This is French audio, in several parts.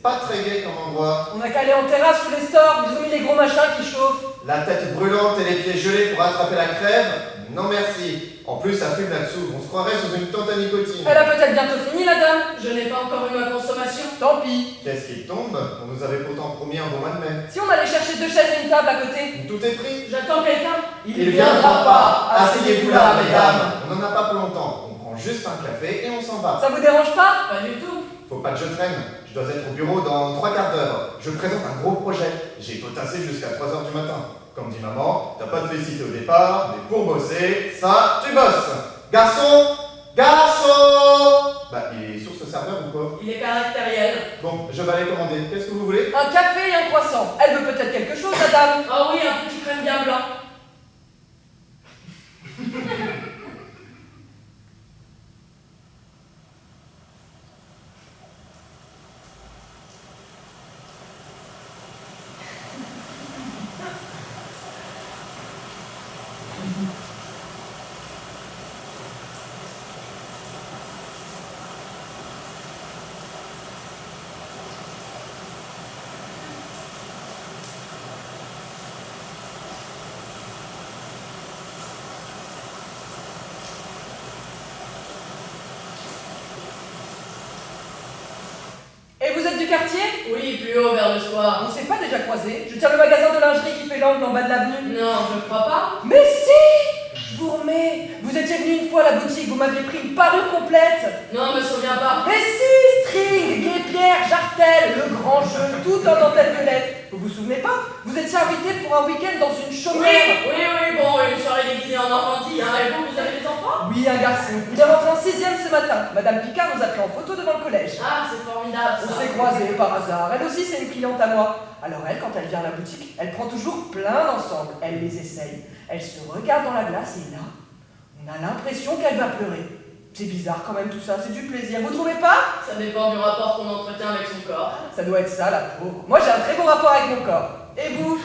pas très gai comme endroit. On a qu'à aller en terrasse sous les stores, ils ont mis les gros machins qui chauffent. La tête brûlante et les pieds gelés pour attraper la crève? Non merci. En plus, ça fume là-dessous, on se croirait sous une tente à nicotine. Elle a peut-être bientôt fini, la dame. Je n'ai pas encore eu ma consommation. Tant pis. Qu'est-ce qui tombe? On nous avait pourtant promis un bon mois de mai. Si on allait chercher 2 chaises et une table à côté. Tout est pris. J'attends quelqu'un. Il viendra pas. Asseyez-vous là, mesdames. On n'en a pas pour longtemps. On prend juste un café et on s'en va. Ça vous dérange pas? Pas du tout. Faut pas que je traîne. Je dois être au bureau dans 3 quarts d'heure. Je présente un gros projet. J'ai potassé jusqu'à 3 heures du matin. Comme dit maman, t'as pas de félicité au départ, mais pour bosser, ça, tu bosses. Garçon! Garçon! Bah, il est sur ce serveur ou quoi? Il est caractériel. Bon, je vais aller commander. Qu'est-ce que vous voulez? Un café et un croissant. Elle veut peut-être quelque chose, la dame. Ah oui, un petit crème bien blanc. Et vous êtes du quartier? Oui, plus haut vers le soir. On s'est pas déjà croisés. Je tiens le magasin de lingerie qui fait l'angle en bas de l'avenue. Non, je crois pas. Mais si! Je vous remets. Vous étiez venu une fois à la boutique, vous m'aviez pris une parure complète. Non, me souviens pas. Mais si! String, guépière, jartel, le grand jeu, tout en dentelle violette. Vous vous souvenez pas? Vous étiez invité pour un week-end dans une chaumière. Oui, bon, une soirée déguisée en Normandie, hein. Et vous avez des enfants? Oui, un garçon. Il est rentré en 6ème ce matin. Madame Picard nous a pris en photo devant le collège. Ah, c'est formidable, On ça. s'est croisés par hasard. Elle aussi, c'est une cliente à moi. Alors elle, quand elle vient à la boutique, elle prend toujours plein d'ensembles. Elle les essaye. Elle se regarde dans la glace et là, on a l'impression qu'elle va pleurer. C'est bizarre quand même tout ça, c'est du plaisir. Vous trouvez pas? Ça dépend du rapport qu'on entretient avec son corps. Ça doit être ça, la pauvre. Moi, j'ai un très bon rapport avec mon corps. Et vous?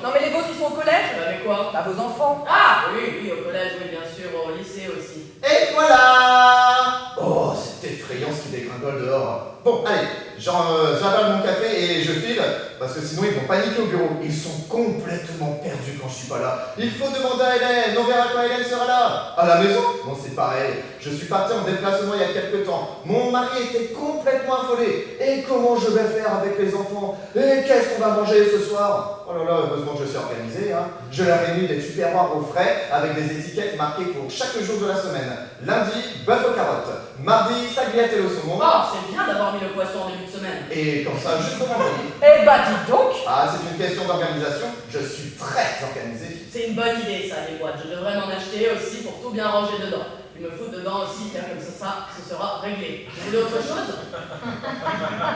Non mais les vôtres, ils sont au collège? Avec quoi? Bah vos enfants. Ah, oui, au collège, oui, bien sûr, au lycée aussi. Et voilà! Oh, c'est effrayant ce qui dégringole dehors. Bon, allez, j'avale mon café et je file, parce que sinon ils vont paniquer au bureau. Ils sont complètement perdus quand je suis pas là. Il faut demander à Hélène, on verra quand Hélène sera là. À la maison? Bon, c'est pareil. Je suis parti en déplacement il y a quelques temps. Mon mari était complètement affolé. Et comment je vais faire avec les enfants? Et qu'est-ce qu'on va manger ce soir? Oh là là, heureusement que je suis organisé, hein. Je leur ai mis des tupperwares au frais avec des étiquettes marquées pour chaque jour de la semaine. Lundi, bœuf aux carottes. Mardi, tagliatelle au saumon. Oh, c'est bien d'avoir mis le poisson en début de semaine. Et comme ça, juste au vendredi. Eh bah dites donc. Ah, c'est une question d'organisation. Je suis très organisé. C'est une bonne idée, ça, les boîtes. Je devrais m'en acheter aussi pour tout bien ranger dedans. Il me faut dedans aussi, car comme ça, ce sera réglé. Vous voulez autre chose?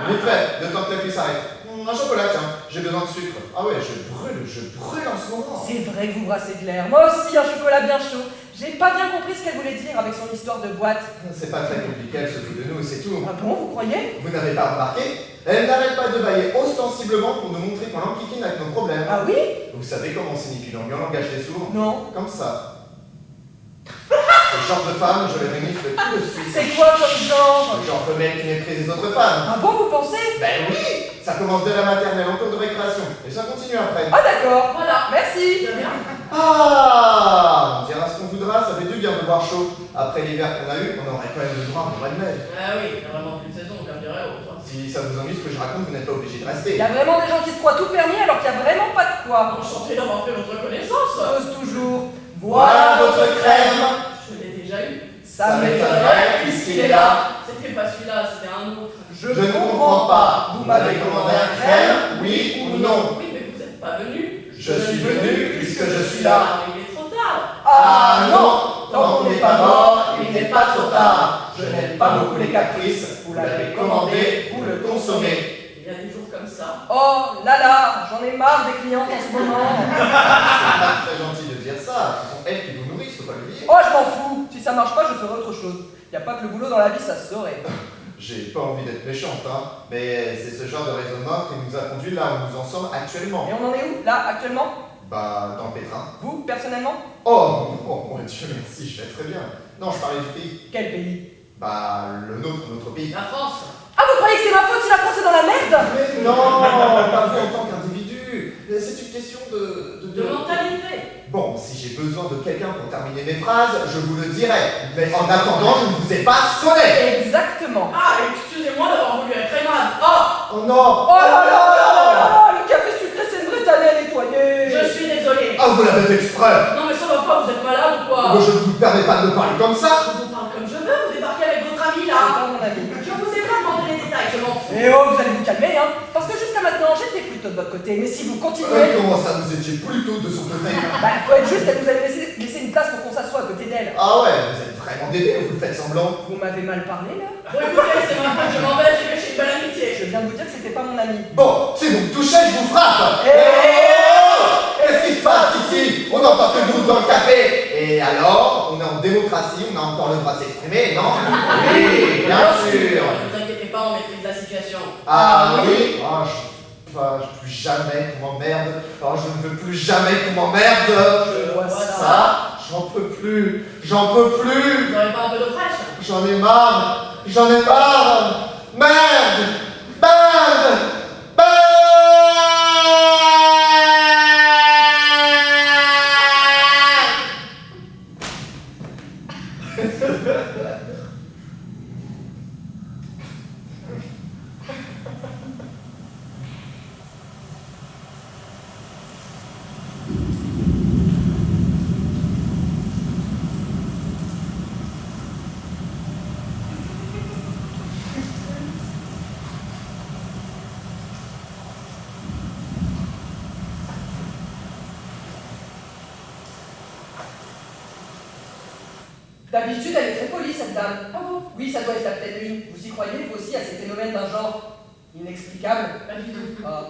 Vite fait, le temps que la pluie s'arrête. Un chocolat, tiens. J'ai besoin de sucre. Ah ouais, je brûle en ce moment. C'est vrai que vous brassez de l'air. Moi aussi, un chocolat bien chaud. J'ai pas bien compris ce qu'elle voulait dire avec son histoire de boîte. C'est pas très compliqué, elle se fout de nous, c'est tout. Ah bon, vous croyez? Vous n'avez pas remarqué? Elle n'arrête pas de bailler ostensiblement pour nous montrer qu'on l'enquiquine avec nos problèmes. Ah oui? Vous savez comment signifie langue en langage des sourds? Non. Comme ça. Ce genre de femme, je les renifle tout de suite. C'est quoi comme genre? Le genre femelle qui méprise les autres femmes. Ah bon, vous pensez? Ben oui! Ça commence dès la maternelle, en cours de récréation. Et ça continue après. Ah d'accord. Voilà. Merci. De rien. Ah! On dira ce qu'on voudra, ça fait du bien de boire chaud. Après l'hiver qu'on a eu, on aurait quand même le droit au mois de mai. Ah oui, il y a vraiment plus de saison, comme dirait l'autre. Si ça vous ennuie ce que je raconte, vous n'êtes pas obligé de rester. Il y a vraiment des gens qui se croient tout permis alors qu'il y a vraiment pas de quoi. Enchanté d'avoir fait votre connaissance. Ose toujours. Voilà votre crème! Je l'ai déjà eu. Ça m'étonnerait puisqu'il est là. C'était pas celui-là, c'était un autre. Je ne comprends pas. Vous m'avez commandé un crème, oui ou non? Oui, mais vous n'êtes pas venu. Je suis venu puisque je suis là. Ah, il est trop tard. Ah non! Tant qu'on n'est pas mort, il n'est pas trop tard. Je n'aime pas beaucoup les caprices. Vous l'avez commandé, vous le consommez. Il y a des jours comme ça. Oh là là, j'en ai marre des clients en ce moment. C'est pas très gentil de dire ça. Ce sont elles qui vous nourrissent, faut pas l'oublier. Oh, je m'en fous. Si ça marche pas, je ferai autre chose. Y a pas que le boulot dans la vie, ça se saurait. J'ai pas envie d'être méchante, hein, mais c'est ce genre de raisonnement qui nous a conduit là où nous en sommes actuellement. Et on en est où, là, actuellement? Bah, dans le pétrin. Vous, personnellement? Oh, mon Dieu, merci, je vais très bien. Non, je parlais du pays. Quel pays? Bah, le nôtre, notre pays. La France. Ah, vous croyez que c'est ma faute si la France est dans la merde? Mais non, pas vous en tant qu'individu. C'est une question De mentalité. Bon, si j'ai besoin de quelqu'un pour terminer mes phrases, je vous le dirai. Mais en attendant, je ne vous ai pas sonné. Exactement. Ah, excusez-moi d'avoir voulu être aimable. Oh, Oh non. Oh là là là là là là, le café sucré, c'est une vraie tannée à nettoyer. je suis désolée. Ah, vous l'avez fait exprès. Non mais ça va pas, vous êtes malade ou quoi? Moi, je ne vous permets pas de me parler comme ça. Je vous parle comme je veux, vous débarquez avec votre ami C'est là. pas mon ami. Je vous ai pas demandé les détails, je m'en fous. Eh oh, vous allez vous calmer, hein. Parce que jusqu'à maintenant, j'étais plutôt de votre côté. Mais si vous continuez... Comment ça, vous étiez plutôt de son côté? Bah, faut être juste, elle vous avez laissé une place pour qu'on s'assoie à côté d'elle. Ah ouais, vous êtes vraiment bébé, vous faites semblant. Vous m'avez mal parlé, là? Bon écoutez, c'est ma faute, je m'en vais, j'ai gâché une belle amitié. Je viens de vous dire que c'était pas mon ami. Bon, si vous me touchez, je vous frappe. Qu'est-ce qui se passe ici? On entend que vous dans le café. Et alors, on est en démocratie, on a encore le droit de s'exprimer, non? Oui, bien sûr. Ne vous inquiétez pas, on maîtrise la situation. Ah oui? Ah, plus jamais qu'on m'emmerde. Oh, je ne veux plus jamais qu'on m'emmerde. Je vois Ça, j'en peux plus. J'en peux plus. Vous n'aurez pas un peu d'eau fraîche? J'en ai marre. J'en ai marre. Merde. Merde. D'habitude, elle est très polie, cette dame. Ah bon? Oui, ça doit être la pleine lune. Vous y croyez, vous aussi, à ces phénomènes d'un genre inexplicable? Pas du tout. Ah.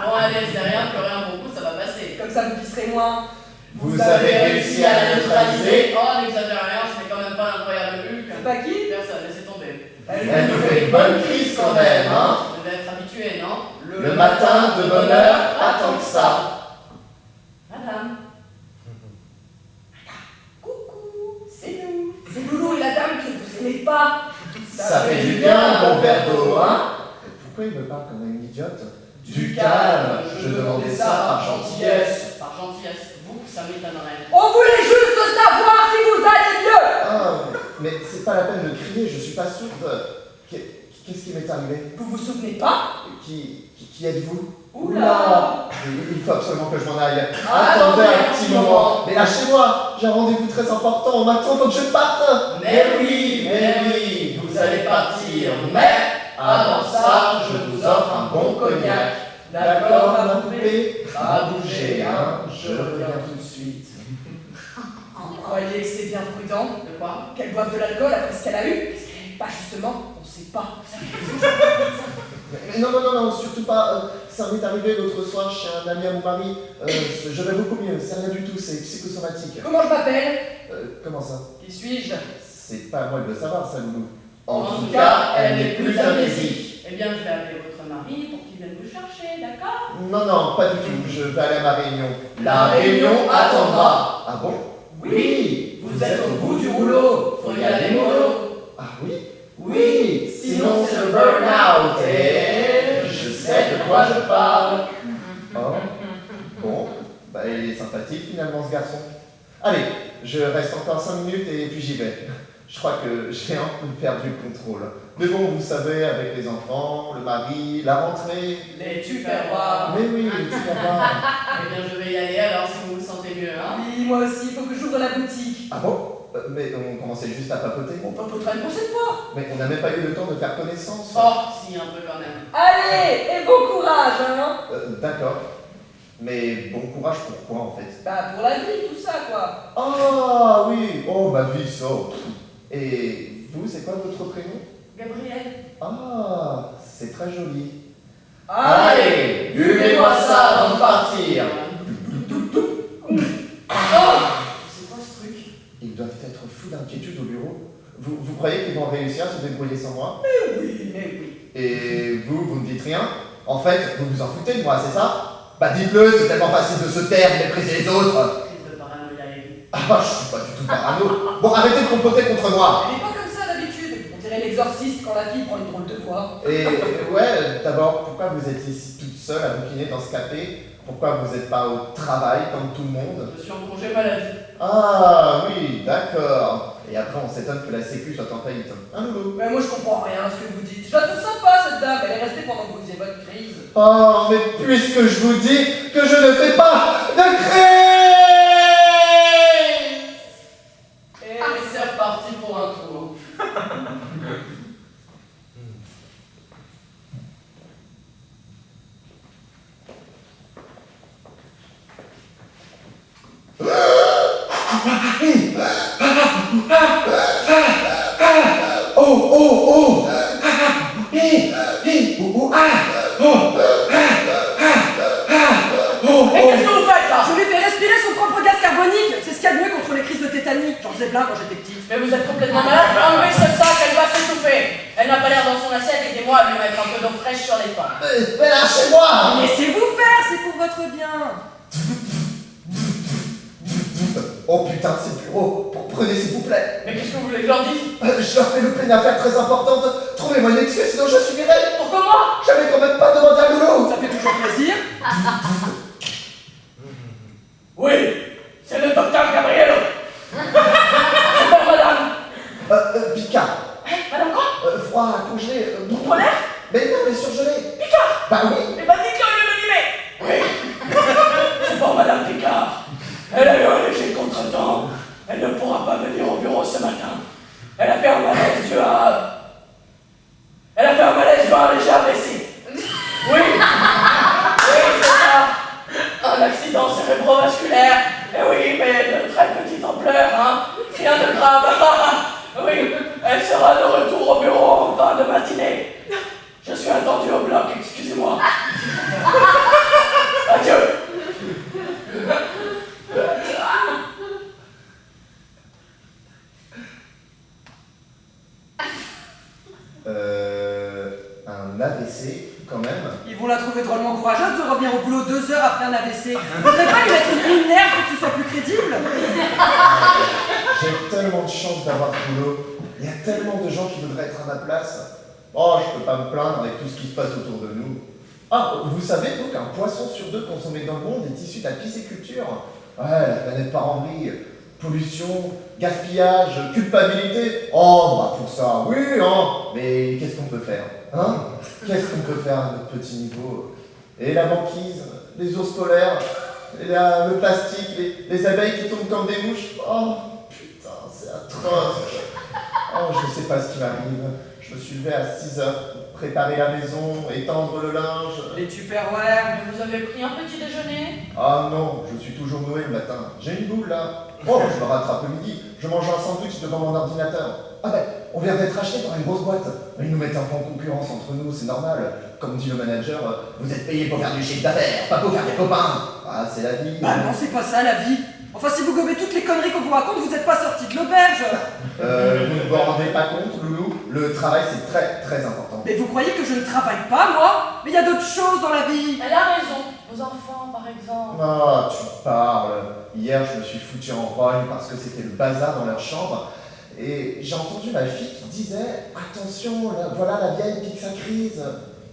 Bon allez, c'est rien, pleurer un bon coup, ça va passer. Comme ça, vous pisserez moins. Vous avez réussi à la neutraliser. Oh, n'exagère rien, ce n'est quand même pas l'incroyable Hulk. C'est pas qui? Personne, laissez tomber. Elle nous fait une bonne crise quand même, hein? Vous devez être habitué, non? Le matin, de bonne heure, pas tant que ça. Madame. Coucou, c'est nous. C'est Loulou et la dame que vous aimez pas. Ça fait du bien, mon verre d'eau, hein? Pourquoi il me parle comme une idiote? Du calme, je demandais ça par gentillesse. Par gentillesse, vous, ça m'étonnerait. On voulait juste savoir si vous allez mieux. Ah, mais c'est pas la peine de crier, je suis pas sourde. Qu'est-ce qui m'est arrivé? Vous vous souvenez pas? Qui êtes-vous? Oula. Il faut absolument que je m'en aille. Ah, Attendez attendez un petit moment. Mais lâchez-moi, j'ai un rendez-vous très important. Maintenant, faut que je parte. Mais oui, vous allez partir. Mais avant ça, je vous offre un bon cognac. D'accord, ma poupée? Pas bouger, hein. Je reviens tout de suite. Vous croyez que c'est bien prudent De quoi? qu'elle boive de l'alcool après ce qu'elle a eu? Bah justement, on sait pas. Mais non, surtout pas. Ça m'est arrivé l'autre soir chez un ami à mon mari. Je vais beaucoup mieux, c'est rien du tout, c'est psychosomatique. Comment je m'appelle? Comment ça? Qui suis-je? C'est pas à moi de le savoir, ça, Loulou. En tout cas, elle n'est plus amnésique. Eh bien, je vais appeler votre mari pour qu'il vienne vous chercher, d'accord? Non, pas du tout, je vais aller à ma réunion. La réunion attendra. Ah bon? Oui, vous êtes au bout du rouleau, faut y aller mollo. Ah oui? Oui, sinon c'est le burn-out et je sais de quoi je parle. Oh. Bon, bah il est sympathique finalement ce garçon. Allez, je reste encore 5 minutes et puis j'y vais. Je crois que j'ai un peu perdu le contrôle. Mais bon, vous savez, avec les enfants, le mari, la rentrée... Les tupperwares. Mais oui, les tupperwares. Eh bien, je vais y aller alors si vous vous sentez mieux, hein. Oui, moi aussi, il faut que j'ouvre la boutique. Ah bon? Mais on commençait juste à papoter. On papotera une prochaine fois. Mais on n'a même pas eu le temps de faire connaissance. Oh, si, un peu quand même. Allez, et bon courage, hein. D'accord. Mais bon courage pourquoi en fait? Bah pour la vie, tout ça, quoi. Ah oui, oh ma vie ça. Et vous, c'est quoi votre prénom? Gabriel. Ah, c'est très joli. Allez, buvez-moi ça avant de partir. Oh, c'est quoi ce truc? Ils doivent être fous d'inquiétude au bureau. Vous croyez qu'ils vont réussir à se débrouiller sans moi? Mais oui. Et vous ne dites rien? En fait, vous vous en foutez de moi, c'est ça? Bah dites-le, c'est tellement facile de se taire, de mépriser les autres. Crise de paranoïa et vous. Ah, je suis pas du tout parano. Bon, arrêtez de comploter contre moi. Elle est pas comme ça d'habitude. On dirait l'exorciste quand la fille prend une drôle de voix. quoi. Et ouais, d'abord, pourquoi vous êtes ici toute seule à bouquiner dans ce café? Pourquoi vous n'êtes pas au travail comme tout le monde? Je suis en congé maladie. Ah oui, d'accord. Et après, on s'étonne que la sécu soit en faillite. Hein, Loulou? Mais moi je comprends rien à ce que vous dites. Je la trouve sympa cette dame, elle est restée pendant que vous faisiez votre crise. Oh, mais puisque je vous dis que je ne fais pas de crise! Et c'est reparti pour un tour. Mais qu'est-ce que vous faites là? Je lui fais respirer son propre gaz carbonique. C'est ce qu'il y a de mieux contre les crises de tétanie. J'en faisais plein quand j'étais petite. Mais vous êtes complètement malade. Enlevez ce sac, elle va s'étouffer. Elle n'a pas l'air dans son assiette, aidez-moi à lui mettre un peu d'eau fraîche sur les tempes. Mais lâchez-moi! Laissez-vous faire, c'est pour votre bien. Oh putain, c'est le bureau. Prenez s'il vous plaît. Mais qu'est-ce que vous voulez que je leur dise? Je leur fais louper une affaire très importante. Trouvez-moi une excuse, sinon je suis viré. Pourquoi moi? J'avais quand même pas demandé à Loulou. Ça fait toujours plaisir. Oui, c'est le docteur Gabriello. C'est pas madame. Picard. Madame quoi? Froid, congelé, Polaire? Mais non, mais surgelé. Picard? Bah oui. Eh ben dites-le au lieu de mimer. Oui. C'est pour madame Picard. Elle a eu un léger contretemps. Elle ne pourra pas venir au bureau ce matin. Elle a fait un malaise dû à... Elle a fait un malaise dû à un léger AVC. Oui. Oui, c'est ça. Un accident cérébrovasculaire. Eh oui, mais de très petite ampleur, hein. Rien de grave. Oui, elle sera de retour au bureau en fin de matinée. Je suis attendu au bloc, excusez-moi. Adieu. Un AVC, quand même. Ils vont la trouver drôlement courageuse de revenir au boulot 2 heures après un AVC. Faudrait pas lui mettre une ligne nerf pour que ce soit plus crédible. J'ai tellement de chance d'avoir ce boulot. Il y a tellement de gens qui voudraient être à ma place. Oh, je peux pas me plaindre avec tout ce qui se passe autour de nous. Ah, vous savez donc qu'un poisson sur 2 consommé dans le monde est issu de la pisciculture? Ouais, la planète part en vrille. Pollution, gaspillage, culpabilité. Oh, bah pour ça, oui, hein. Mais qu'est-ce qu'on peut faire? Hein? Qu'est-ce qu'on peut faire à notre petit niveau? Et la banquise, les ours polaires, et le plastique, les abeilles qui tombent comme des mouches. Oh, putain, c'est atroce. Oh, je sais pas ce qui m'arrive. Je me suis levé à 6 heures pour préparer la maison, étendre le linge. Les Tupperware. Mais vous avez pris un petit déjeuner? Ah non, je suis toujours noué le matin. J'ai une boule là. Oh, je me rattrape le midi. Je mange un sandwich devant mon ordinateur. Ah ben, on vient d'être acheté par une grosse boîte. Ils nous mettent un peu en concurrence entre nous, c'est normal. Comme dit le manager, vous êtes payé pour faire du chiffre d'affaires, pas pour faire des copains. Ah, c'est la vie. Bah non, c'est pas ça la vie. Enfin, si vous gobez toutes les conneries qu'on vous raconte, vous n'êtes pas sorti de l'auberge. Vous ne vous rendez pas compte, Loulou? Le travail, c'est très très important. Mais vous croyez que je ne travaille pas, moi? Mais il y a d'autres choses dans la vie. Elle a raison. Vos enfants, par exemple. Ah, tu parles. Hier, je me suis foutu en rogne parce que c'était le bazar dans leur chambre. Et j'ai entendu ma fille qui disait « Attention, voilà la vieille pique sa crise. »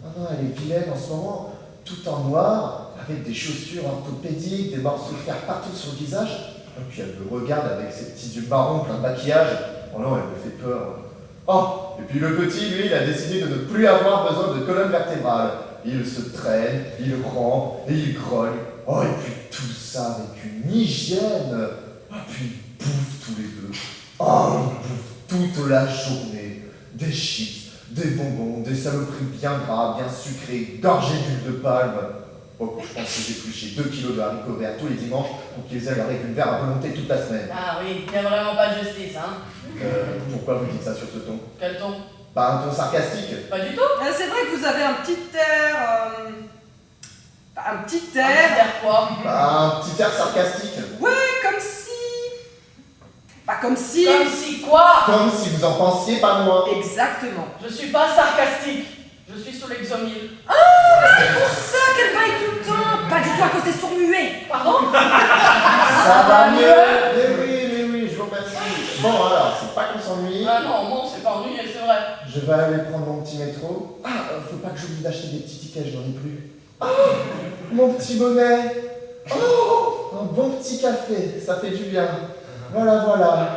Ah non, elle est vilaine en ce moment, tout en noir, avec des chaussures orthopédiques, des morceaux de fer partout sur le visage. Et puis elle me regarde avec ses petits yeux marrons plein de maquillage. Oh non, elle me fait peur. Oh, et puis le petit, lui, il a décidé de ne plus avoir besoin de colonne vertébrale. Il se traîne, il rampe et il grogne. Oh, et puis tout ça avec une hygiène. Oh, puis il bouffe tous les deux. Oh, il bouffe toute la journée. Des chips, des bonbons, des saloperies bien gras, bien sucrées, gorgées d'huile de palme. Oh, je pense que j'ai épluché 2 kilos de haricots verts tous les dimanches pour qu'ils aient leur récupère à volonté toute la semaine. Ah oui, il n'y a vraiment pas de justice, hein. Pourquoi vous dites ça sur ce ton? Quel ton? Pas un ton sarcastique? Pas du tout. C'est vrai que vous avez un petit air... Un petit Un air... petit air quoi? Un petit air sarcastique? Ouais, comme si... Pas comme si... Comme si quoi? Comme si vous en pensiez pas moins. Exactement. Je suis pas sarcastique. Je suis sous l'exomile. C'est pour ça qu'elle baille tout le temps. Pas du tout à cause des sourds muets. Pardon? Ça va mieux? Mais oui, je vous remercie. sympathique. Bon, alors, c'est pas qu'on s'ennuie. Ah non, moi on s'est pas ennuyé, c'est vrai. Je vais aller prendre mon petit métro. Ah, faut pas que j'oublie d'acheter des petits tickets, je n'en ai plus. Oh, mon petit bonnet. Oh, un bon petit café, ça fait du bien. Voilà, voilà.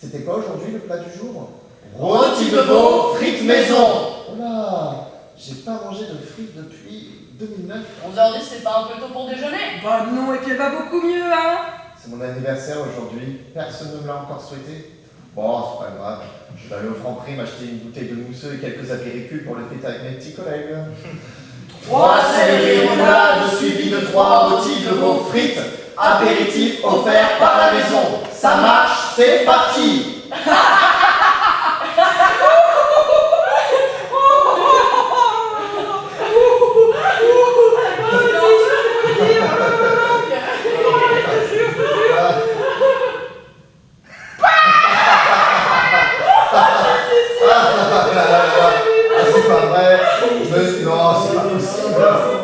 C'était quoi aujourd'hui le plat du jour? Rôti de veau, frites maison. Oh là, j'ai pas mangé de frites depuis 2009. 11h10, c'est pas un peu tôt pour déjeuner? Bah non, et puis elle va beaucoup mieux, hein. C'est mon anniversaire aujourd'hui, personne ne me l'a encore souhaité. Bon, c'est pas grave, je vais aller au Franprix m'acheter une bouteille de mousseux et quelques apéritifs pour le fêter avec mes petits collègues. 3 céleri roulades suivies de 3 rôtis de veau frites, apéritifs offerts par la maison. Ça marche, c'est parti. C'est pas vrai. Non, c'est pas possible.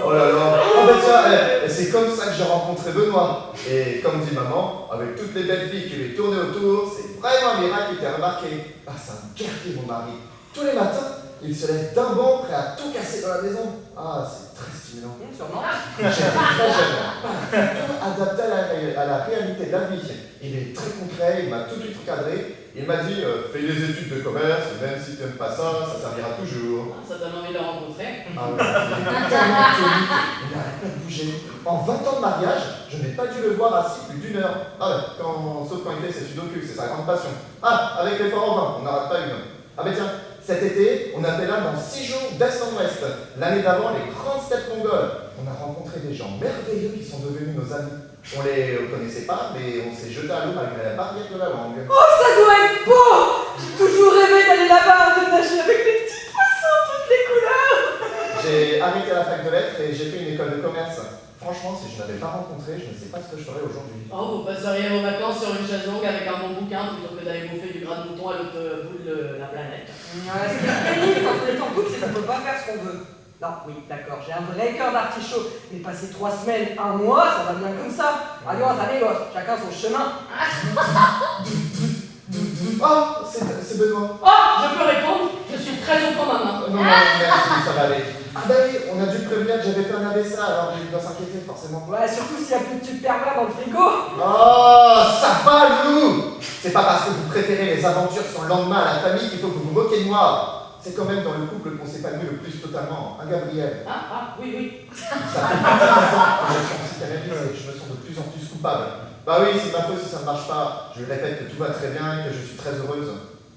Oh là là. Oh bah tiens, c'est comme ça que j'ai rencontré Benoît. Et comme dit maman, avec toutes les belles filles qui lui tournaient autour, c'est vraiment un miracle qui t'a remarqué. Ah, c'est un guerrier, mon mari. Tous les matins, il se lève d'un bond prêt à tout casser dans la maison. Ah, c'est très stimulant. Sûrement. J'étais très jeune, pas du tout adapté à la réalité de la vie. Il est très concret, il m'a tout de suite recadré. Il m'a dit, fais des études de commerce, même si tu n'aimes pas ça, ça servira toujours. Ah, ça donne envie de le rencontrer. Ah ouais, il est tellement tonique, il n'arrête pas de bouger. En 20 ans de mariage, je n'ai pas dû le voir assis plus d'1 heure. Ah ouais, sauf quand il fait ses sudoku, c'est sa grande passion. Ah, avec l'effort en vin, on n'arrête pas une. Ah ben tiens, cet été, on a fait là dans 6 jours d'est en ouest. L'année d'avant, les grandes steppes mongoles. On a rencontré des gens merveilleux qui sont devenus nos amis. On les connaissait pas, mais on s'est jeté à l'eau malgré la barrière de la langue. Oh, ça doit être beau. J'ai toujours rêvé d'aller là-bas, de nager avec les petits poissons, toutes les couleurs. J'ai arrêté la fac de lettres et j'ai fait une école de commerce. Franchement, si je ne l'avais pas rencontré, je ne sais pas ce que je ferais aujourd'hui. Oh, vous passeriez vos vacances sur une chaise longue avec un bon bouquin plutôt que d'aller bouffer du gras de mouton à l'autre bout de la planète. Ouais, ce qui est pénible quand on est en couple, c'est qu'on peut pas faire ce qu'on veut. Non, oui, d'accord, j'ai un vrai cœur d'artichaut, mais passer 3 semaines, 1 mois, ça va bien comme ça. Adios, amigos, chacun son chemin. Oh, c'est Benoît. Oh, je peux répondre? Je suis très au point maintenant. Non, merci, ça va aller. Ah bah oui, on a dû prévenir que j'avais fait un AVC, alors il doit s'inquiéter forcément. Ouais, surtout s'il y a plus de tube pervers dans le frigo. Oh, ça va, Lou. C'est pas parce que vous préférez les aventures sans lendemain à la famille qu'il faut que vous vous moquiez de moi. C'est quand même dans le couple qu'on s'épanouit le plus totalement, hein, Gabriel? Oui, oui. Ça fait 10 ans que je suis en psychanalyse et que je me sens de plus en plus coupable. Bah oui, c'est ma faute si ça ne marche pas. Je lui répète que tout va très bien et que je suis très heureuse.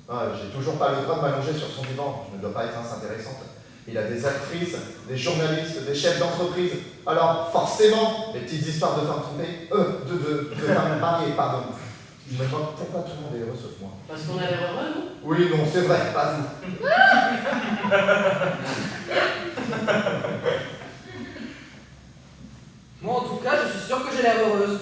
Ah, j'ai toujours pas le droit de m'allonger sur son divan. Je ne dois pas être intéressante. Il a des actrices, des journalistes, des chefs d'entreprise. Alors, forcément, les petites histoires de femmes trompées, de femmes mariées, pardon. Je me demande pourquoi tout le monde est heureux sauf moi. Parce qu'on a l'air heureux, non? Oui, non, c'est vrai, pas vous. Moi, en tout cas, je suis sûre que j'ai l'air heureuse.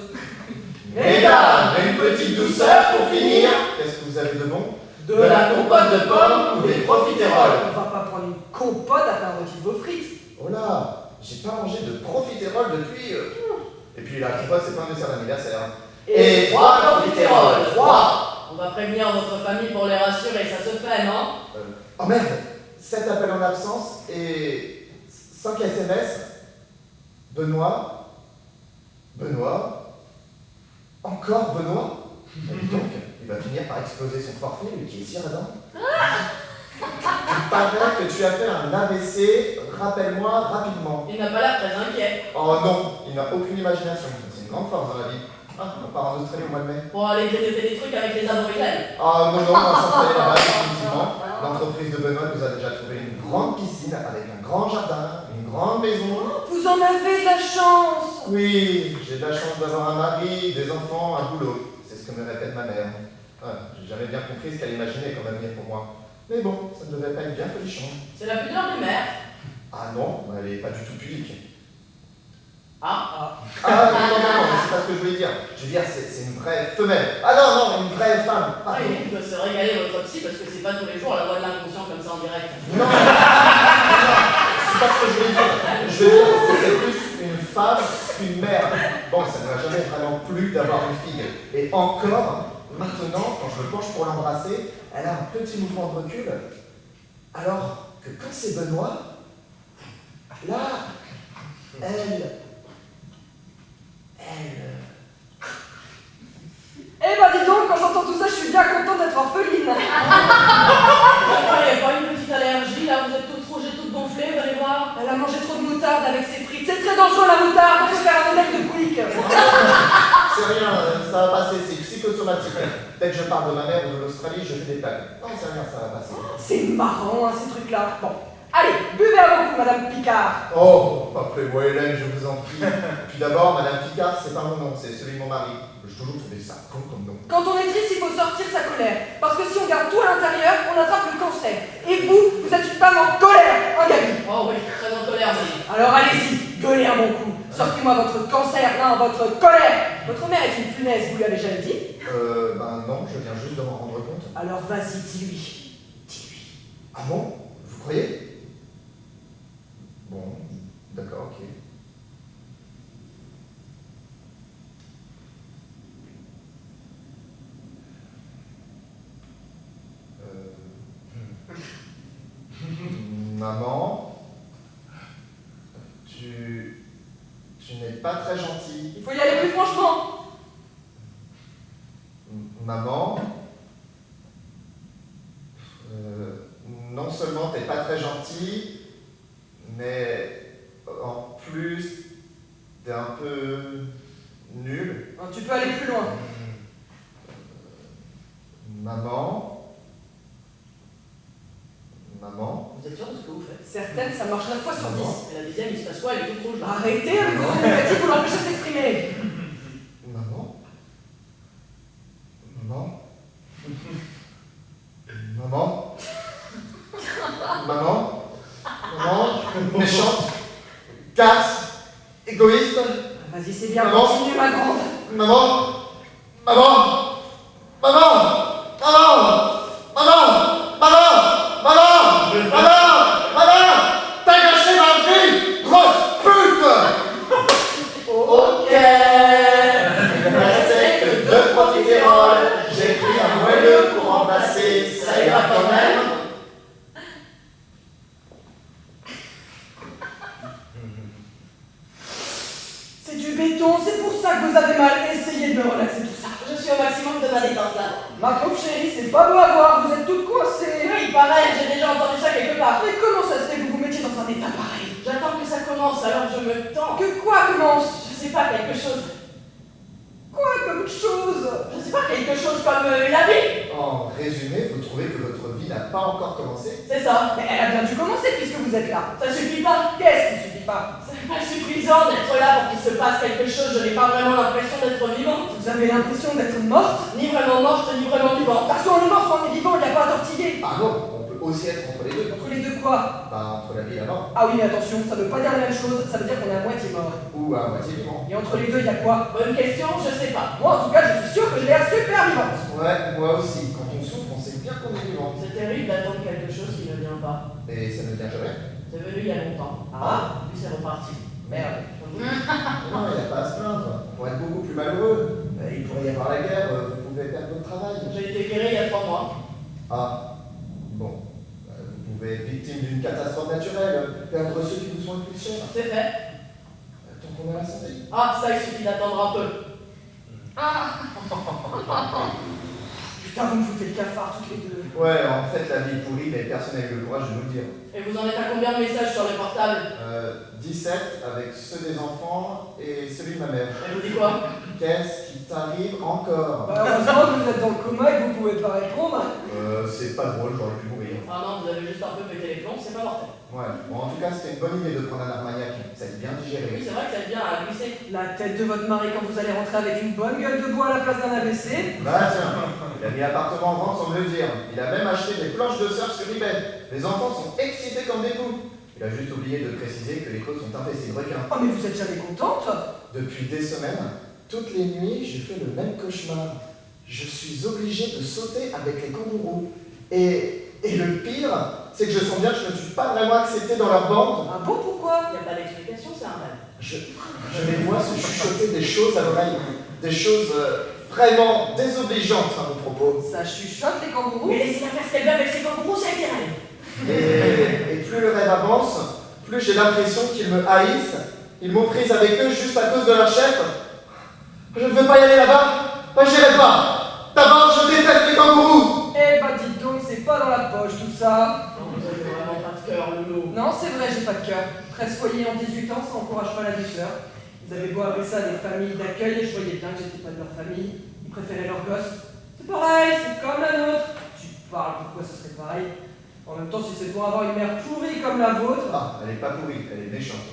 Mesdames, une petite douceur pour finir. Qu'est-ce que vous avez de bon? De la compote de pommes ou des profiteroles? On va pas prendre une compote après un rôti de veau frites. Oh là, j'ai pas mangé de profiterole depuis... Et puis la compote, c'est pas un dessert d'anniversaire. Et 3 profiteroles, 3. On va prévenir votre famille pour les rassurer, ça se fait, non? Oh merde, 7 appels en absence et 5 SMS. Benoît. Encore Benoît? Et donc, il va finir par exploser son forfait, lui qui est si radin. Il paraît que tu as fait un AVC, rappelle-moi rapidement. Il n'a pas l'air très inquiet. Oh non, il n'a aucune imagination, c'est une grande force dans la vie. Ah, on part en Australie au mois de mai. Pour aller grignoter des trucs avec les aborigènes. Ah non, on va s'installer là-bas, définitivement. L'entreprise de Benoît nous a déjà trouvé une grande piscine avec un grand jardin, une grande maison. Vous en avez de la chance. Oui, j'ai de la chance d'avoir un mari, des enfants, un boulot. C'est ce que me répète ma mère. Ah, j'ai jamais bien compris ce qu'elle imaginait comme avenir pour moi. Mais bon, ça ne devait pas être bien folichon. C'est la pudeur des mères. Ah non, elle est pas du tout pudique. Ah. Ah non, c'est pas ce que je voulais dire. Je veux dire, c'est une vraie femelle. Ah non, une vraie femme. Ah oui, il peut se régaler votre psy parce que c'est pas tous les jours la voix de l'inconscient comme ça en direct. Non, c'est pas ce que je voulais dire. Je veux dire que c'est plus une femme qu'une mère. Bon, ça ne m'a jamais vraiment plu d'avoir une fille. Et encore, maintenant, quand je me penche pour l'embrasser, elle a un petit mouvement de recul, alors que quand c'est Benoît, là, elle... Eh ben dis donc, quand j'entends tout ça, je suis bien contente d'être orpheline. Il n'y a pas une petite allergie, là, vous êtes toutes rouges et toutes gonflées, vous allez voir. Elle a mangé trop de moutarde avec ses frites. C'est très dangereux la moutarde, on peut faire un modèle de Pouic. C'est rien, ça va passer, c'est psychosomatique. Dès que je parle de ma mère ou de l'Australie, je fais des blagues. Non, c'est rien, ça va passer. C'est marrant, hein, ces trucs-là. Bon, allez, buvez à beaucoup, Madame Picard. Oh, appelez-moi Hélène, je vous en prie. Puis d'abord, Madame Picard, c'est pas mon nom, c'est celui de mon mari. J'ai toujours trouvé ça con comme nom. Quand on est triste, il faut sortir sa colère. Parce que si on garde tout à l'intérieur, on attrape le cancer. Et vous, vous êtes une femme en colère, hein, Gabi? Oh oui, très en colère, mais... Alors allez-y, gueulez à mon cou. Sortez-moi votre cancer, non, votre colère. Votre mère est une punaise, vous lui avez jamais dit? Ben non, je viens juste de m'en rendre compte. Alors vas-y, dis-lui. Dis-lui. Ah bon? Vous croyez? Bon, d'accord, ok. Maman, tu n'es pas très gentille. Il faut y aller plus franchement. Maman, non seulement t'es pas très gentille, mais en plus t'es un peu nul. Hein, tu peux aller plus loin. Maman, Vous êtes sûr de ce que vous faites? Certaines, ça marche 9 fois sur 10. Et la dixième, il se passe quoi? Elle est toute rouge, là. Arrêtez avec vos yeux négatifs, vous l'empêchez de s'exprimer. maman, maman, maman, maman, maman, méchante, casse, égoïste, Vas-y, c'est bien, Maman. continue, ma grande. maman, maman, maman, maman, maman, maman, maman, maman, maman, t'as gâché ma vie, grosse pute. Ok, il ne restait que 2 profiteroles, j'ai pris un moelleux pour remplacer, ça ira quand même. C'est du béton, c'est pour ça que vous avez mal. Essayez de me relaxer tout ça. Je suis au maximum de ma détente, là. Ma pauvre chérie, c'est pas beau à voir, vous êtes toutes coincées. Oui, pareil, j'ai déjà entendu ça quelque part. Mais comment ça se fait que vous vous mettiez dans un état pareil? J'attends que ça commence, alors je me tends. Que quoi commence? Je sais pas, quelque chose. Quoi comme chose? Je sais pas, quelque chose comme la vie. En résumé, vous trouvez que votre vie n'a pas encore commencé? C'est ça. Mais elle a bien dû commencer puisque vous êtes là. Ça suffit pas. Qu'est-ce qui ne suffit pas? C'est pas suffisant d'être là pour qu'il se passe quelque chose. Je n'ai pas vraiment l'impression d'être vivante. Vous avez l'impression d'être morte? Ni vraiment morte, ni vraiment vivante. Parce qu'on est mort, soit on est vivant, il n'y a pas à tortiller. Ah non, on peut aussi être entre les deux. Entre les deux quoi? Bah, entre la vie et la mort. Ah oui, mais attention, ça veut pas dire la même chose, ça veut dire qu'on est à moitié mort. Ou à moitié vivant. Et entre les deux, il y a quoi? Bonne question, je sais pas. Moi, en tout cas, je suis sûr que j'ai l'air super vivante. Ouais, moi aussi. Quand on souffre, on sait bien qu'on est vivant. C'est terrible d'attendre quelque chose qui ne vient pas. Et ça ne vient jamais. C'est venu il y a longtemps. Ah. Puis c'est reparti. Merde. Non, il n'y a pas à se plaindre. On pourrait être beaucoup plus malheureux. Il pourrait y avoir la guerre, vous pouvez perdre votre travail. J'ai été guéri il y a 3 mois. Ah, bon. Vous pouvez être victime d'une catastrophe naturelle, perdre ceux qui vous sont le plus chers. C'est fait. Tant qu'on a la santé. Ah, ça, il suffit d'attendre un peu. Putain, vous me foutez le cafard toutes les deux. Ouais, en fait, la vie est pourrie, mais personne n'a eu le courage de nous le dire. Et vous en êtes à combien de messages sur les portables? 17 avec ceux des enfants et celui de ma mère. Elle vous dit quoi? Qu'est-ce qui t'arrive encore? Bah, heureusement que vous êtes dans le coma et que vous pouvez pas répondre. C'est pas drôle, j'aurais pu mourir. Ah non, vous avez juste un peu pété les plombs, c'est pas mortel. Ouais, bon, en tout cas, c'était une bonne idée de prendre un armagnac. Ça a été bien Oui, digéré. c'est vrai que ça vient à glisser. La tête de votre mari quand vous allez rentrer avec une bonne gueule de bois à la place d'un AVC. Bah tiens, il a mis l'appartement en vente sans me le dire. Il a même acheté des planches de surf sur eBay. Les enfants sont excités comme des poux. Il a juste oublié de préciser que les côtes sont infestées de requins. Oh, mais vous êtes jamais contente? Depuis des semaines, toutes les nuits, je fais le même cauchemar. Je suis obligé de sauter avec les kangourous. Et le pire, c'est que je sens bien que je ne suis pas vraiment accepté dans leur bande. Ah bon, pourquoi? Il n'y a pas d'explication, c'est un rêve. Je les vois se chuchoter des choses à l'oreille. Des choses vraiment désobligeante à mon propos. Ça chuchote les kangourous. Mais laissez-la faire ce qu'elle veut avec ses kangourous, c'est intérêt. Et plus le rêve avance, plus j'ai l'impression qu'ils me haïssent. Ils m'ont prise avec eux juste à cause de leur chef. Je ne veux pas y aller là-bas. Moi, j'irai pas. D'abord, je déteste les kangourous. Eh bah dites donc, c'est pas dans la poche tout ça. Non, vous avez vraiment pas de cœur, Loulou. Non, c'est vrai, j'ai pas de cœur. 13 foyers en 18 ans, ça encourage pas la douceur. Ils avaient beau appeler ça des familles d'accueil et je voyais bien que j'étais pas de leur famille. Ils préféraient leurs gosses. C'est pareil, c'est comme la nôtre. Tu parles, pourquoi ce serait pareil? En même temps, si c'est pour avoir une mère pourrie comme la vôtre. Ah, elle est pas pourrie, elle est méchante.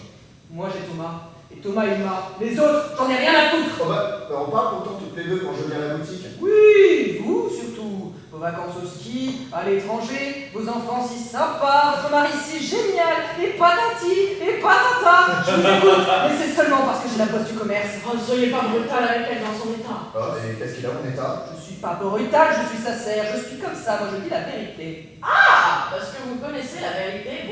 Moi j'ai Thomas. Et Thomas il m'a. Les autres, j'en ai rien à foutre. Oh bah, on parle pourtant toutes les deux quand je viens à la boutique. Oui, vous surtout. Vos vacances au ski, à l'étranger, vos enfants si sympas, votre mari si génial, et patati, et patata. Je vous écoute, mais c'est seulement parce que j'ai la poste du commerce. Oh, ne soyez pas brutal avec elle dans son état. Ah, et qu'est-ce qu'il a mon état? Je suis pas brutal, je suis sincère, je suis comme ça, moi je dis la vérité. Ah, parce que vous connaissez la vérité,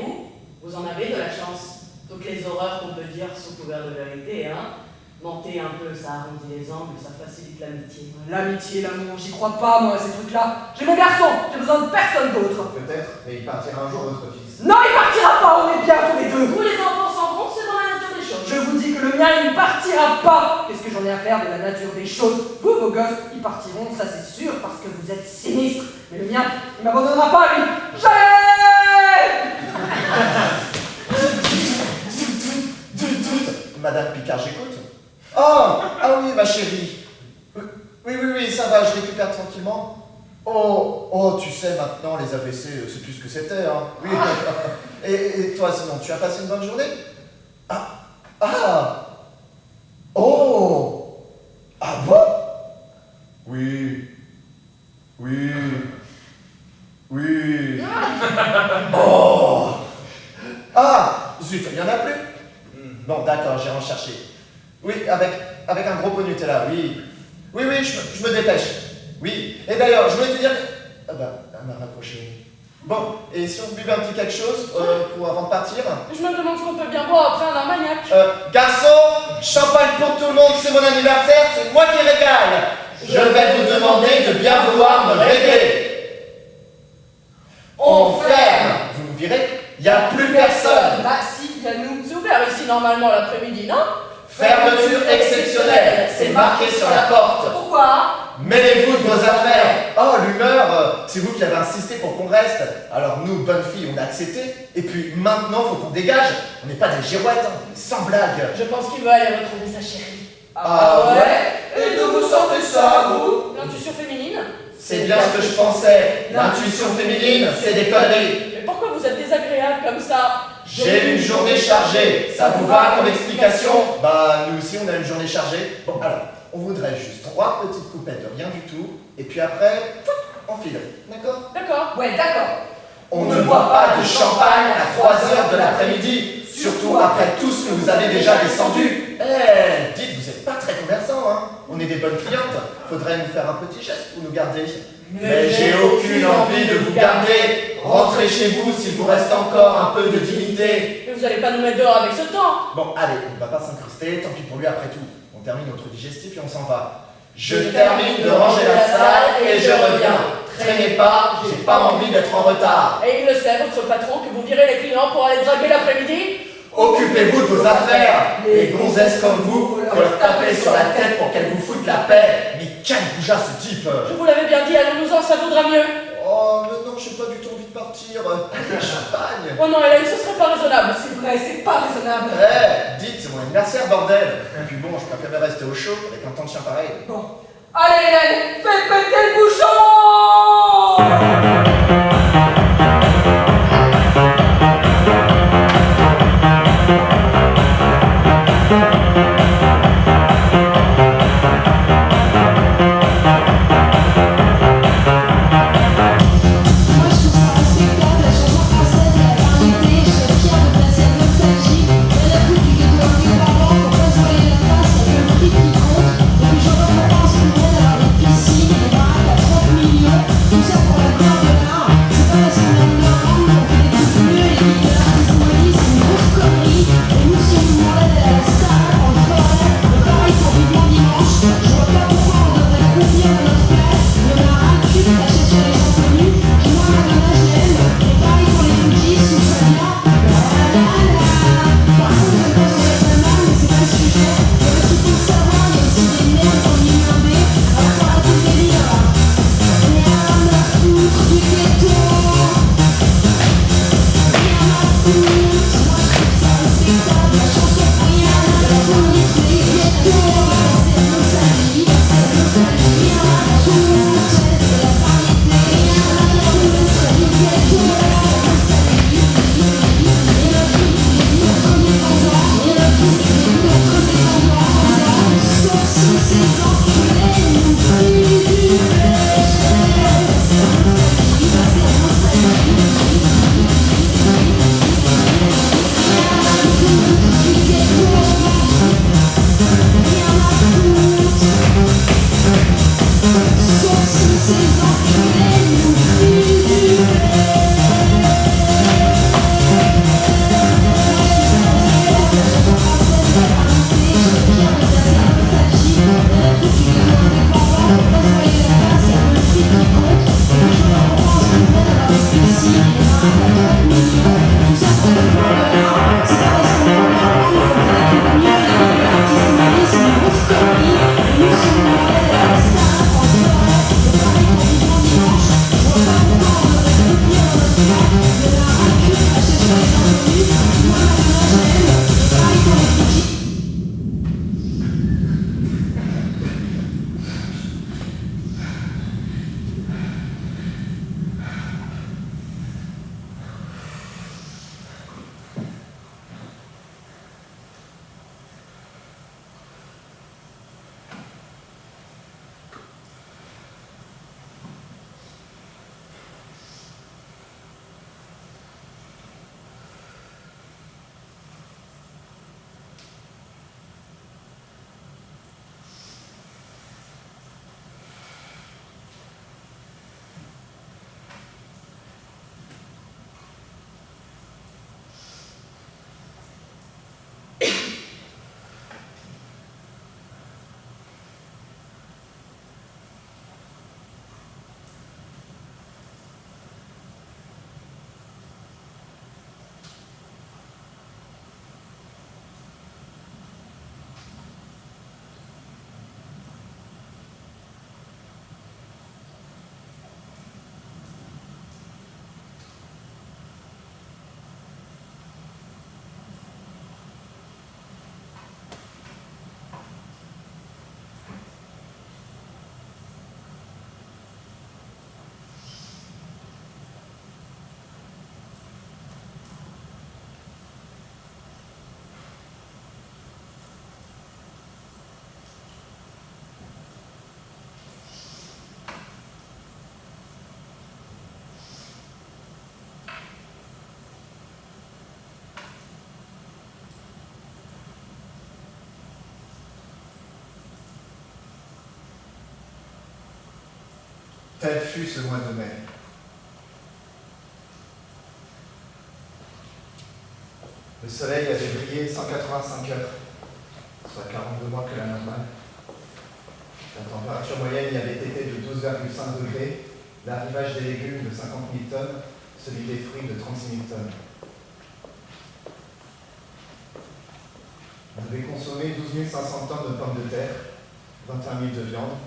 vous en avez de la chance. Toutes les horreurs qu'on peut dire sous couvert de vérité, hein. Mentir un peu, ça arrondit les angles, ça facilite l'amitié. L'amitié, l'amour, j'y crois pas moi à ces trucs-là. J'ai mon garçon, j'ai besoin de personne d'autre. Peut-être, mais il partira un jour, votre fils. Non, il partira pas, on est bien tous les deux. Vous, les enfants s'en vont, c'est dans la nature des choses. Je vous dis que le mien, il ne partira pas. Qu'est-ce que j'en ai à faire de la nature des choses? Vous, vos gosses, ils partiront, ça c'est sûr, parce que vous êtes sinistres. Mais le mien, il m'abandonnera pas, lui. Jamais. Madame Picard, j'écoute. Oh, ah oui, ma chérie. Oui, ça va, je récupère tranquillement. Oh, tu sais, maintenant, les AVC, c'est plus ce que c'était, hein. Oui. Et toi, sinon, tu as passé une bonne journée? Oh. Ah bon? Oui. Oh. Ah, zut, il n'y en a plus? Bon, d'accord, j'irai en chercher. Oui, avec un gros pot Nutella, oui. Oui, je me dépêche. Oui, et d'ailleurs, je voulais te dire... Ah bah, elle m'a rapproché. Bon, et si on se buvait un petit quelque chose avant de partir? Je me demande ce qu'on peut bien boire après un armagnac. Garçon, champagne pour tout le monde, c'est mon anniversaire, c'est moi qui régale. Je vais vous demander de bien vouloir me régler. On ferme. Vous me virez, il n'y a plus personne. Bah si, il y a nous. C'est ouvert ici normalement l'après-midi, non? Fermeture exceptionnelle, c'est marqué sur la porte. Pourquoi? Mêlez-vous de vos affaires. Oh, l'humeur, c'est vous qui avez insisté pour qu'on reste. Alors nous, bonnes filles, on a accepté. Et puis maintenant, faut qu'on dégage. On n'est pas des girouettes, hein. Sans blague. Je pense qu'il veut aller retrouver sa chérie. Ah ouais? Et d'où vous sortez ça, vous? L'intuition féminine? C'est bien ce que je pensais. L'intuition féminine, c'est des conneries. Mais pourquoi vous êtes désagréable comme ça? J'ai une journée chargée. Ça vous va comme explication? Bah, nous aussi, on a une journée chargée. Bon, alors, on voudrait juste 3 petites coupettes de rien du tout. Et puis après, on file. D'accord? D'accord. Ouais, d'accord. On ne boit pas de champagne à 3h de l'après-midi. Surtout après tout ce que vous avez déjà descendu. Dites, vous n'êtes pas très commerçants, hein. On est des bonnes clientes. Faudrait nous faire un petit geste pour nous garder. Mais j'ai aucune envie de vous garder. Rentrez chez vous s'il vous reste encore un peu de dignité. Mais vous n'allez pas nous mettre dehors avec ce temps. Bon, allez, on ne va pas s'incruster, tant pis pour lui après tout. On termine notre digestif et on s'en va. Je termine de ranger la salle et je reviens. Traînez pas, j'ai pas envie d'être en retard. Et il le sait, votre patron, que vous virez les clients pour aller draguer l'après-midi? Occupez-vous de vos affaires. Les gonzesses comme vous, faut leur taper sur la tête pour qu'elles vous foutent la paix. Mais quel goujat ce type. Je vous l'avais bien dit, allons-nous-en, ça vaudra mieux. Oh, mais non, j'ai pas du tout envie de partir. Champagne. Oh non, Hélène, ce serait pas raisonnable. C'est vrai, c'est pas raisonnable. Dites, c'est mon anniversaire, bordel. Et puis bon, je préférais rester au chaud avec un temps de chien pareil. Bon. Allez, Hélène, fais péter le Moi je trouve ça respectable, la chanson française, la variété, je suis fière de placer la nostalgie. Et la coupe du ghetto un peu par an, pour pas se voiler la face, y'a que le prix qui compte. Et puis je repense tout le monde à des piscines, des baraques à 30 millions, tout ça pour la gloire de l'art. C'est pas parce qu'on a de l'argent qu'on fait des trucs bleus et des leaders, les Somalis c'est une grosse connerie. Et nous si on nous demandait d'aller à la salle, on le ferait, mais pareil pour vivement dimanche, je vois pas pourquoi on devrait Tel fut ce mois de mai. Le soleil avait brillé 185 heures, soit 42 mois que la normale. La température moyenne y avait été de 12,5 degrés, l'arrivage des légumes de 50 000 tonnes, celui des fruits de 36 000 tonnes. On devait consommer 12 500 tonnes de pommes de terre, 21 000 de viande,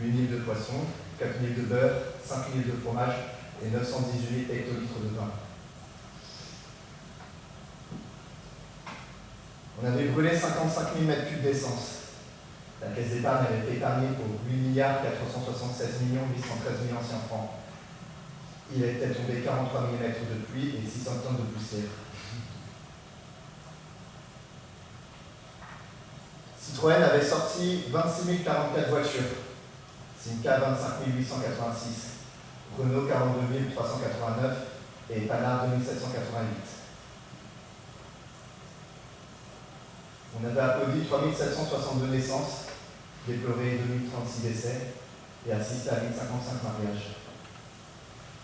8 000 de poisson, 4 000 de beurre, 5 000 de fromage et 918 hectolitres de vin. On avait brûlé 55 000 mètres cubes d'essence. La caisse d'épargne avait été épargnée pour 8 476 813 anciens francs. Il était tombé 43 mm de pluie et 600 tonnes de poussière. Citroën avait sorti 26 044 voitures, Simca 25 886, Renault 42 389 et Panhard 2788. On avait applaudi 3762 naissances, déploré 2036 décès et assisté à 1055 mariages.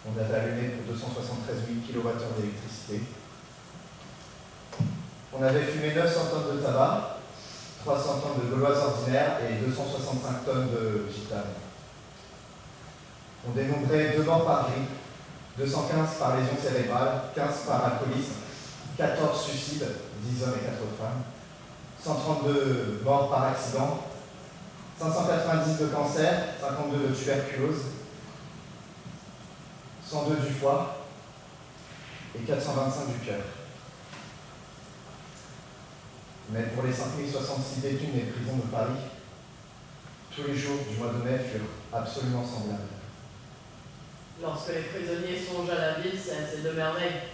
On avait allumé pour 273 000 kWh d'électricité. On avait fumé 900 tonnes de tabac, 300 tonnes de gauloises ordinaires et 265 tonnes de gitane. On dénombrait 2 morts par grippe, 215 par lésion cérébrale, 15 par alcoolisme, 14 suicides, 10 hommes et 4 femmes, 132 morts par accident, 590 de cancer, 52 de tuberculose, 102 du foie et 425 du cœur. Mais pour les 5066 détenus des prisons de Paris, tous les jours du mois de mai furent absolument semblables. Lorsque les prisonniers songent à la ville, c'est assez de merveilles.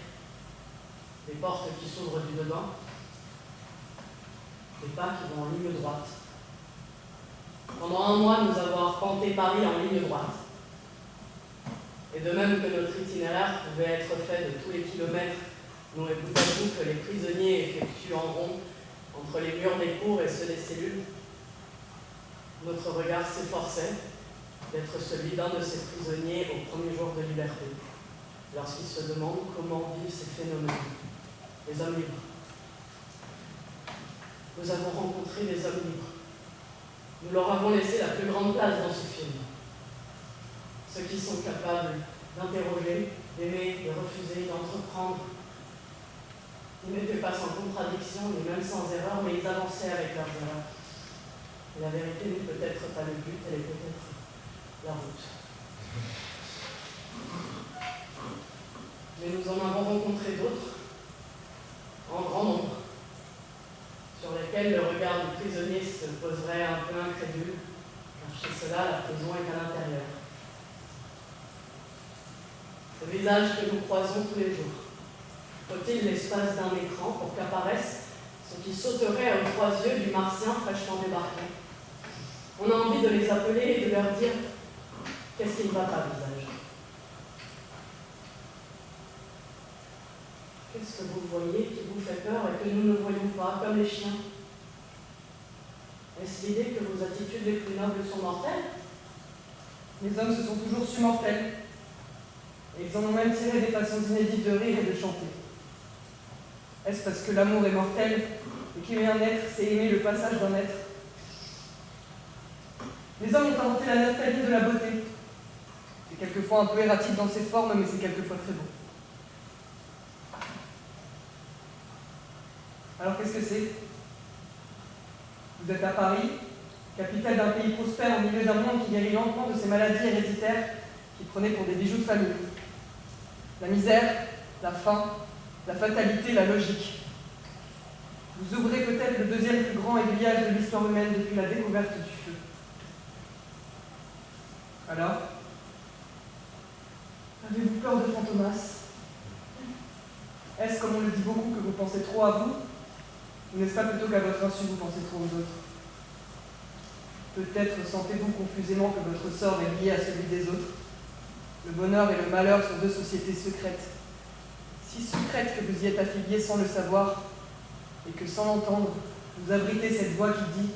Des portes qui s'ouvrent du dedans, des pas qui vont en ligne droite. Pendant un mois, nous avons arpenté Paris en ligne droite. Et de même que notre itinéraire pouvait être fait de tous les kilomètres dont les bout à bout que les prisonniers effectuent en rond entre les murs des cours et ceux des cellules, notre regard s'efforçait, d'être celui d'un de ces prisonniers au premier jour de liberté, lorsqu'il se demande comment vivent ces phénomènes, les hommes libres. Nous avons rencontré des hommes libres. Nous leur avons laissé la plus grande place dans ce film. Ceux qui sont capables d'interroger, d'aimer, de refuser, d'entreprendre. Ils n'étaient pas sans contradiction, ni même sans erreur, mais ils avançaient avec leurs erreurs. Et la vérité n'est peut-être pas le but, elle est peut-être la route. Mais nous en avons rencontré d'autres, en grand nombre, sur lesquels le regard du prisonnier se poserait un peu incrédule, car chez cela, la prison est à l'intérieur. Ce visage que nous croisons tous les jours, faut-il l'espace d'un écran pour qu'apparaissent ce qui sauterait aux trois yeux du martien fraîchement débarqué? On a envie de les appeler et de leur dire « Qu'est-ce qui ne va pas, visage? Qu'est-ce que vous voyez qui vous fait peur et que nous ne voyons pas, comme les chiens? Est-ce l'idée que vos attitudes les plus nobles sont mortelles? Les hommes se sont toujours su mortels. Et ils en ont même tiré des façons inédites de rire et de chanter. Est-ce parce que l'amour est mortel et qu'aimer un être, c'est aimer le passage d'un être? Les hommes ont inventé la nostalgie de la beauté. C'est quelquefois un peu erratique dans ses formes, mais c'est quelquefois très beau. Alors qu'est-ce que c'est? Vous êtes à Paris, capitale d'un pays prospère au milieu d'un monde qui guérit lentement de ces maladies héréditaires qui prenaient pour des bijoux de famille. La misère, la faim, la fatalité, la logique. Vous ouvrez peut-être le deuxième plus grand aiguillage de l'histoire humaine depuis la découverte du feu. Alors, avez-vous peur de Fantomas? Est-ce, comme on le dit beaucoup, que vous pensez trop à vous? Ou n'est-ce pas plutôt qu'à votre insu vous pensez trop aux autres? Peut-être sentez-vous confusément que votre sort est lié à celui des autres. Le bonheur et le malheur sont deux sociétés secrètes. Si secrètes que vous y êtes affiliés sans le savoir, et que sans l'entendre, vous abritez cette voix qui dit